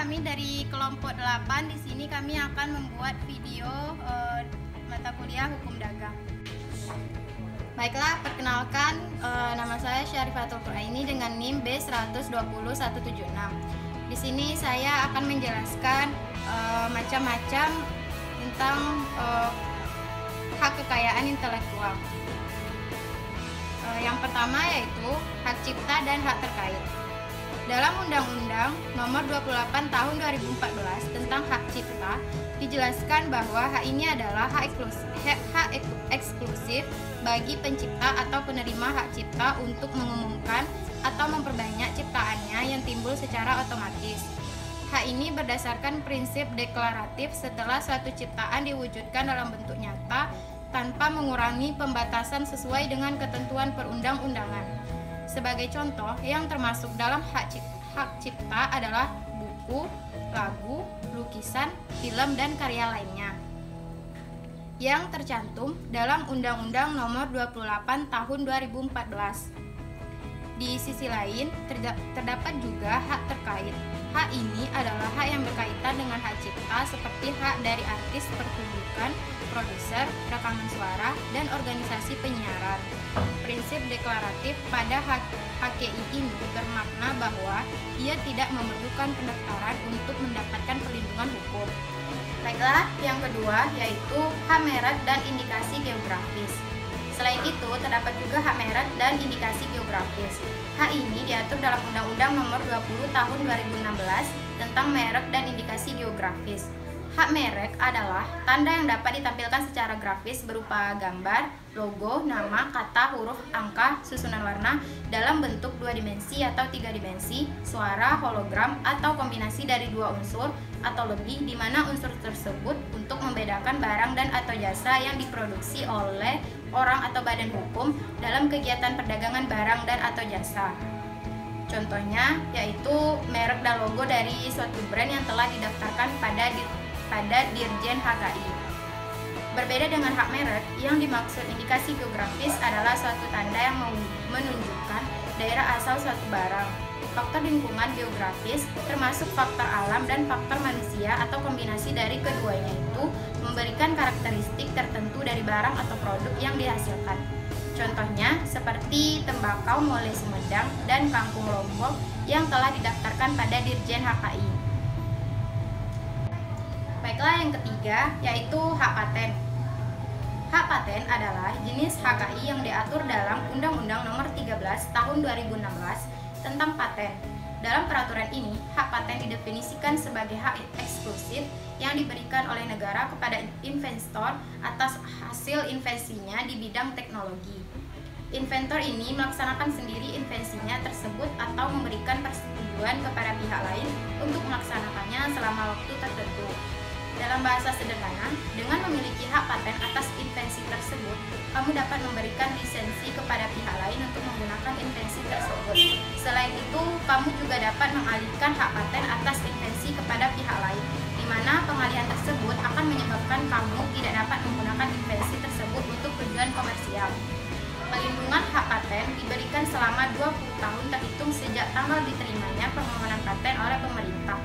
kami dari kelompok 8. Di sini kami akan membuat video mata kuliah hukum dagang. Baiklah, perkenalkan, nama saya Syarifatul Quraini dengan NIM B120176. Di sini saya akan menjelaskan macam-macam tentang hak kekayaan intelektual. Yang pertama yaitu hak cipta dan hak terkait. Dalam Undang-Undang Nomor 28 Tahun 2014 tentang hak cipta dijelaskan bahwa hak ini adalah hak eksklusif bagi pencipta atau penerima hak cipta untuk mengumumkan atau memperbanyak ciptaannya yang timbul secara otomatis. Hak ini berdasarkan prinsip deklaratif setelah suatu ciptaan diwujudkan dalam bentuk nyata tanpa mengurangi pembatasan sesuai dengan ketentuan perundang-undangan. Sebagai contoh, yang termasuk dalam hak cipta adalah buku, lagu, lukisan, film, dan karya lainnya yang tercantum dalam Undang-Undang Nomor 28 Tahun 2014. Di sisi lain, terdapat juga hak terkait. Hak ini adalah hak yang berkaitan dengan hak cipta seperti hak dari artis pertunjukan, produser, rekaman suara, dan organisasi penyiaran. Prinsip deklaratif pada HKI ini bermakna bahwa ia tidak memerlukan pendaftaran untuk mendapatkan perlindungan hukum. Baiklah, yang kedua yaitu hak merek dan indikasi geografis. Selain itu, terdapat juga hak merek dan indikasi geografis. Hak ini diatur dalam Undang-Undang Nomor 20 Tahun 2016 tentang merek dan indikasi geografis. Hak merek adalah tanda yang dapat ditampilkan secara grafis berupa gambar, logo, nama, kata, huruf, angka, susunan warna dalam bentuk 2 dimensi atau 3 dimensi, suara, hologram, atau kombinasi dari 2 unsur atau lebih di mana unsur tersebut untuk membedakan barang dan atau jasa yang diproduksi oleh orang atau badan hukum dalam kegiatan perdagangan barang dan atau jasa. Contohnya yaitu merek dan logo dari suatu brand yang telah didaftarkan pada Dirjen HKI. Berbeda dengan hak merek, yang dimaksud indikasi geografis adalah suatu tanda yang menunjukkan daerah asal suatu barang. Faktor lingkungan geografis termasuk faktor alam dan faktor manusia atau kombinasi dari keduanya itu memberikan karakteristik tertentu dari barang atau produk yang dihasilkan. Contohnya seperti tembakau Mole Sumedang dan kangkung Lombok yang telah didaftarkan pada Dirjen HKI. Baiklah, yang ketiga yaitu hak paten. Hak paten adalah jenis HKI yang diatur dalam Undang-Undang Nomor 13 Tahun 2016 tentang paten. Dalam peraturan ini, hak paten didefinisikan sebagai hak eksklusif yang diberikan oleh negara kepada investor atas hasil invensinya di bidang teknologi. Inventor ini melaksanakan sendiri invensinya tersebut atau memberikan persetujuan kepada pihak lain untuk melaksanakannya selama waktu tertentu. Dalam bahasa sederhana, dengan memiliki hak paten atas invensi tersebut, kamu dapat memberikan lisensi kepada pihak lain untuk menggunakan invensi tersebut. Selain itu, kamu juga dapat mengalihkan hak paten atas invensi kepada pihak lain, di mana pengalihan tersebut akan menyebabkan kamu tidak dapat menggunakan invensi tersebut untuk tujuan komersial. Pelindungan hak paten diberikan selama 20 tahun terhitung sejak tanggal diterimanya permohonan paten oleh pemerintah.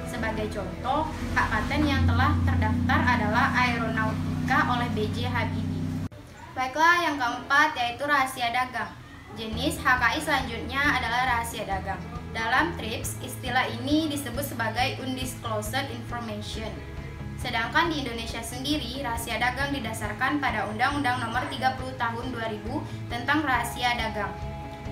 Sebagai contoh, hak paten yang telah terdaftar adalah aeronautika oleh B.J. Habibie. Baiklah, yang keempat yaitu rahasia dagang. Jenis HKI selanjutnya adalah rahasia dagang. Dalam TRIPS, istilah ini disebut sebagai undisclosed information. Sedangkan di Indonesia sendiri, rahasia dagang didasarkan pada Undang-Undang Nomor 30 Tahun 2000 tentang rahasia dagang.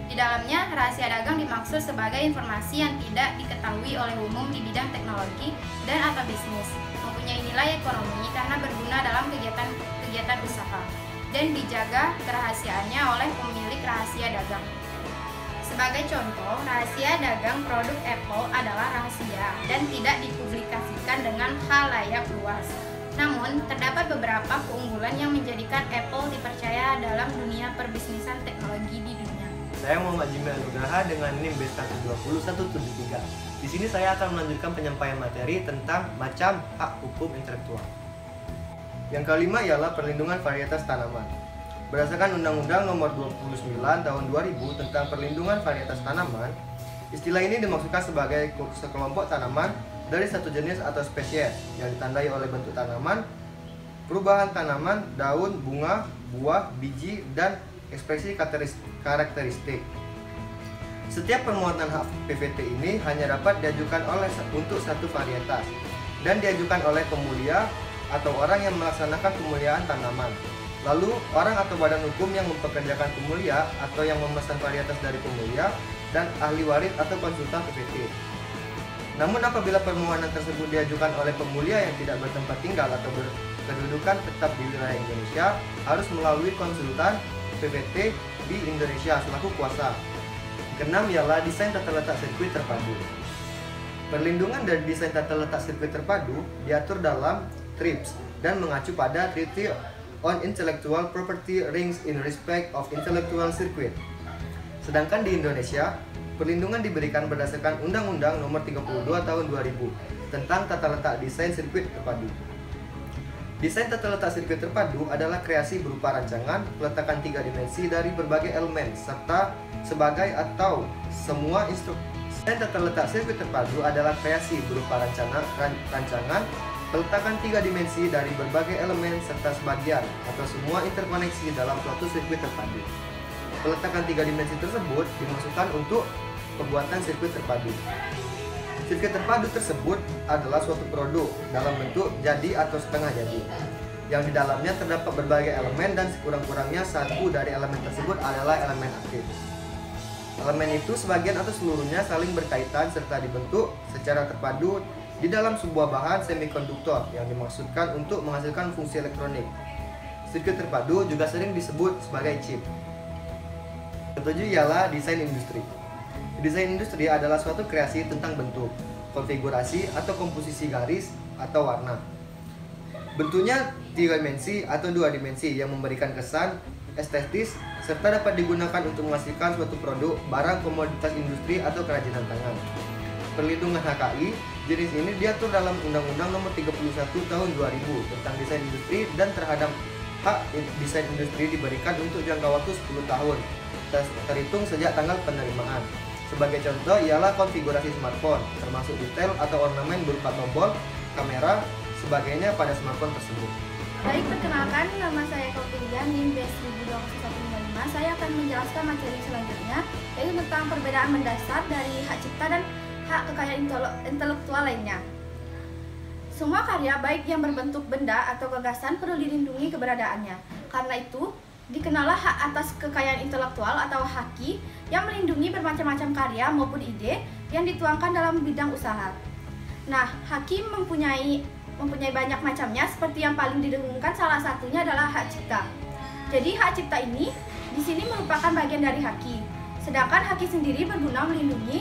Di dalamnya, rahasia dagang dimaksud sebagai informasi yang tidak diketahui oleh umum di bidang teknologi dan atau bisnis, mempunyai nilai ekonomi karena berguna dalam kegiatan usaha, dan dijaga kerahasiaannya oleh pemilik rahasia dagang. Sebagai contoh, rahasia dagang produk Apple adalah rahasia dan tidak dipublikasikan dengan khalayak luas. Namun, terdapat beberapa keunggulan yang menjadikan Apple dipercaya dalam dunia perbisnisan teknologi di dunia. Saya Muhammad Jimmy Anugraha dengan NIM B120173. Di sini saya akan melanjutkan penyampaian materi tentang macam hak hukum intelektual. Yang kelima ialah perlindungan varietas tanaman. Berdasarkan Undang-Undang Nomor 29 Tahun 2000 tentang perlindungan varietas tanaman, istilah ini dimaksudkan sebagai sekelompok tanaman dari satu jenis atau spesies yang ditandai oleh bentuk tanaman, perubahan tanaman, daun, bunga, buah, biji, dan ekspresi karakteristik. Setiap permohonan hak PVT ini hanya dapat diajukan untuk satu varietas dan diajukan oleh pemulia atau orang yang melaksanakan pemuliaan tanaman. Lalu, orang atau badan hukum yang mempekerjakan pemulia atau yang memesan varietas dari pemulia dan ahli waris atau konsultan PVT. Namun apabila permohonan tersebut diajukan oleh pemulia yang tidak bertempat tinggal atau berkedudukan tetap di wilayah Indonesia, harus melalui konsultan PVT di Indonesia selaku kuasa. Keenam ialah desain tata letak sirkuit terpadu. Perlindungan dari desain tata letak sirkuit terpadu diatur dalam TRIPS dan mengacu pada Treaty on Intellectual Property Rights in Respect of Intellectual Circuit. Sedangkan di Indonesia, perlindungan diberikan berdasarkan Undang-Undang Nomor 32 Tahun 2000 tentang tata letak desain sirkuit terpadu. Desain tata letak sirkuit terpadu adalah kreasi berupa rancangan, peletakan 3 dimensi dari berbagai elemen, serta sebagai atau semua instruksi. Desain tata letak sirkuit terpadu adalah kreasi berupa rancangan, peletakan 3 dimensi dari berbagai elemen, serta sebagian atau semua interkoneksi dalam suatu sirkuit terpadu. Peletakan 3 dimensi tersebut dimaksudkan untuk pembuatan sirkuit terpadu. Sirkuit terpadu tersebut adalah suatu produk dalam bentuk jadi atau setengah jadi, yang di dalamnya terdapat berbagai elemen dan sekurang-kurangnya satu dari elemen tersebut adalah elemen aktif. Elemen itu sebagian atau seluruhnya saling berkaitan serta dibentuk secara terpadu di dalam sebuah bahan semikonduktor yang dimaksudkan untuk menghasilkan fungsi elektronik. Sirkuit terpadu juga sering disebut sebagai chip. Ketujuh ialah desain industri. Desain industri adalah suatu kreasi tentang bentuk, konfigurasi atau komposisi garis atau warna. Bentuknya 3 dimensi atau 2 dimensi yang memberikan kesan estetis serta dapat digunakan untuk menghasilkan suatu produk, barang, komoditas industri atau kerajinan tangan. Perlindungan HKI, jenis ini diatur dalam Undang-Undang Nomor 31 Tahun 2000 tentang desain industri dan terhadap hak desain industri diberikan untuk jangka waktu 10 tahun terhitung sejak tanggal penerimaan. Sebagai contoh ialah konfigurasi smartphone, termasuk detail atau ornamen berupa tombol, kamera, sebagainya pada smartphone tersebut. Baik, perkenalkan, nama saya Kautilya, NIM B1021155. Saya akan menjelaskan materi selanjutnya, yaitu tentang perbedaan mendasar dari hak cipta dan hak kekayaan intelektual lainnya. Semua karya, baik yang berbentuk benda atau gagasan, perlu dilindungi keberadaannya. Karena itu, dikenallah hak atas kekayaan intelektual atau haki yang melindungi bermacam-macam karya maupun ide yang dituangkan dalam bidang usaha. Nah, haki mempunyai banyak macamnya, seperti yang paling didengungkan salah satunya adalah hak cipta. Jadi hak cipta ini di sini merupakan bagian dari haki. Sedangkan haki sendiri berguna melindungi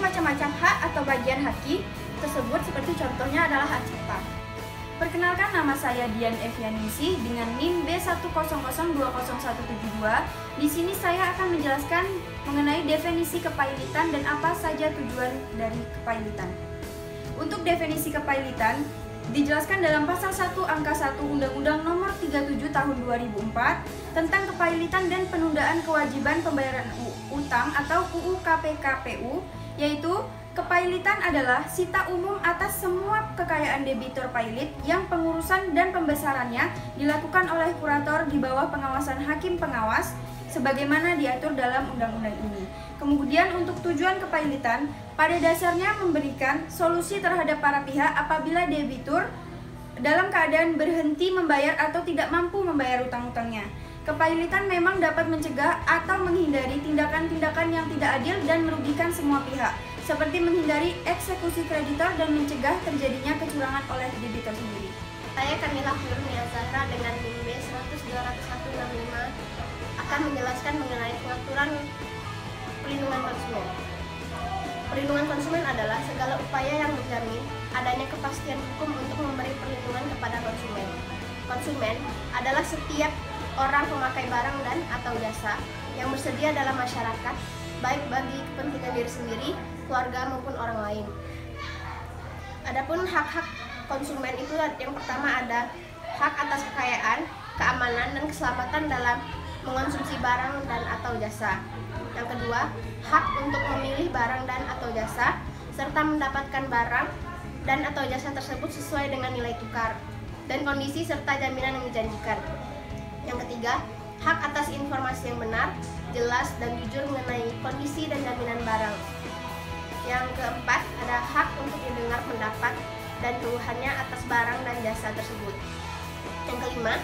macam-macam hak atau bagian haki tersebut, seperti contohnya adalah hak cipta. Perkenalkan, nama saya Dian Evianingsih dengan NIM B100200172. Di sini saya akan menjelaskan mengenai definisi kepailitan dan apa saja tujuan dari kepailitan. Untuk definisi kepailitan dijelaskan dalam pasal 1 angka 1 Undang-Undang Nomor 37 Tahun 2004 tentang kepailitan dan penundaan kewajiban pembayaran utang atau UU KPKPU, yaitu kepailitan adalah sita umum atas semua kekayaan debitur pailit yang pengurusan dan pembesarannya dilakukan oleh kurator di bawah pengawasan hakim pengawas sebagaimana diatur dalam undang-undang ini. Kemudian untuk tujuan kepailitan pada dasarnya memberikan solusi terhadap para pihak apabila debitur dalam keadaan berhenti membayar atau tidak mampu membayar utang-utangnya. Kepailitan memang dapat mencegah atau menghindari tindakan-tindakan yang tidak adil dan merugikan semua pihak, seperti menghindari eksekusi kreditor dan mencegah terjadinya kecurangan oleh debitur sendiri. Saya Kamila Nurnia Zahra dengan NIM B1002165 akan menjelaskan mengenai pengaturan perlindungan konsumen. Perlindungan konsumen adalah segala upaya yang menjamin adanya kepastian hukum untuk memberi perlindungan kepada konsumen. Konsumen adalah setiap orang pemakai barang dan atau jasa yang bersedia dalam masyarakat, baik bagi kepentingan diri sendiri, keluarga maupun orang lain. Adapun hak-hak konsumen itu yang pertama ada hak atas kekayaan, keamanan dan keselamatan dalam mengonsumsi barang dan atau jasa. Yang kedua, hak untuk memilih barang dan atau jasa serta mendapatkan barang dan atau jasa tersebut sesuai dengan nilai tukar dan kondisi serta jaminan yang dijanjikan. Yang ketiga, hak atas informasi yang benar, jelas, dan jujur mengenai kondisi dan jaminan barang. Yang keempat, ada hak untuk didengar pendapat dan keluhannya atas barang dan jasa tersebut. Yang kelima,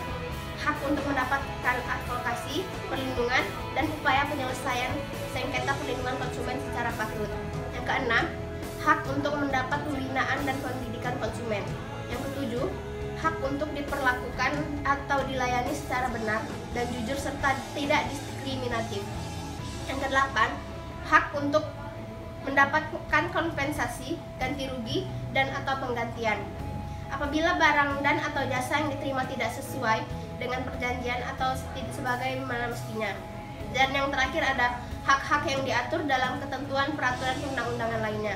hak untuk mendapatkan advokasi, perlindungan, dan upaya penyelesaian sengketa perlindungan konsumen secara patut. Yang keenam, hak untuk mendapat pembinaan dan pendidikan konsumen. Yang ketujuh, hak untuk diperlakukan atau dilayani secara benar dan jujur serta tidak diskriminatif. Yang kedelapan, hak untuk mendapatkan kompensasi, ganti rugi, dan atau penggantian apabila barang dan atau jasa yang diterima tidak sesuai dengan perjanjian atau sebagaimana mestinya. Dan yang terakhir ada hak-hak yang diatur dalam ketentuan peraturan perundang-undangan lainnya.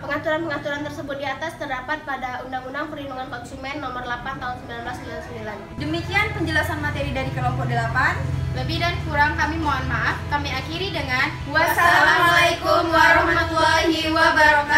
Pengaturan-pengaturan tersebut di atas terdapat pada Undang-Undang Perlindungan Konsumen Nomor 8 Tahun 1999. Demikian penjelasan materi dari kelompok 8. Lebih dan kurang kami mohon maaf. Kami akhiri dengan Wassalamualaikum warahmatullahi wabarakatuh.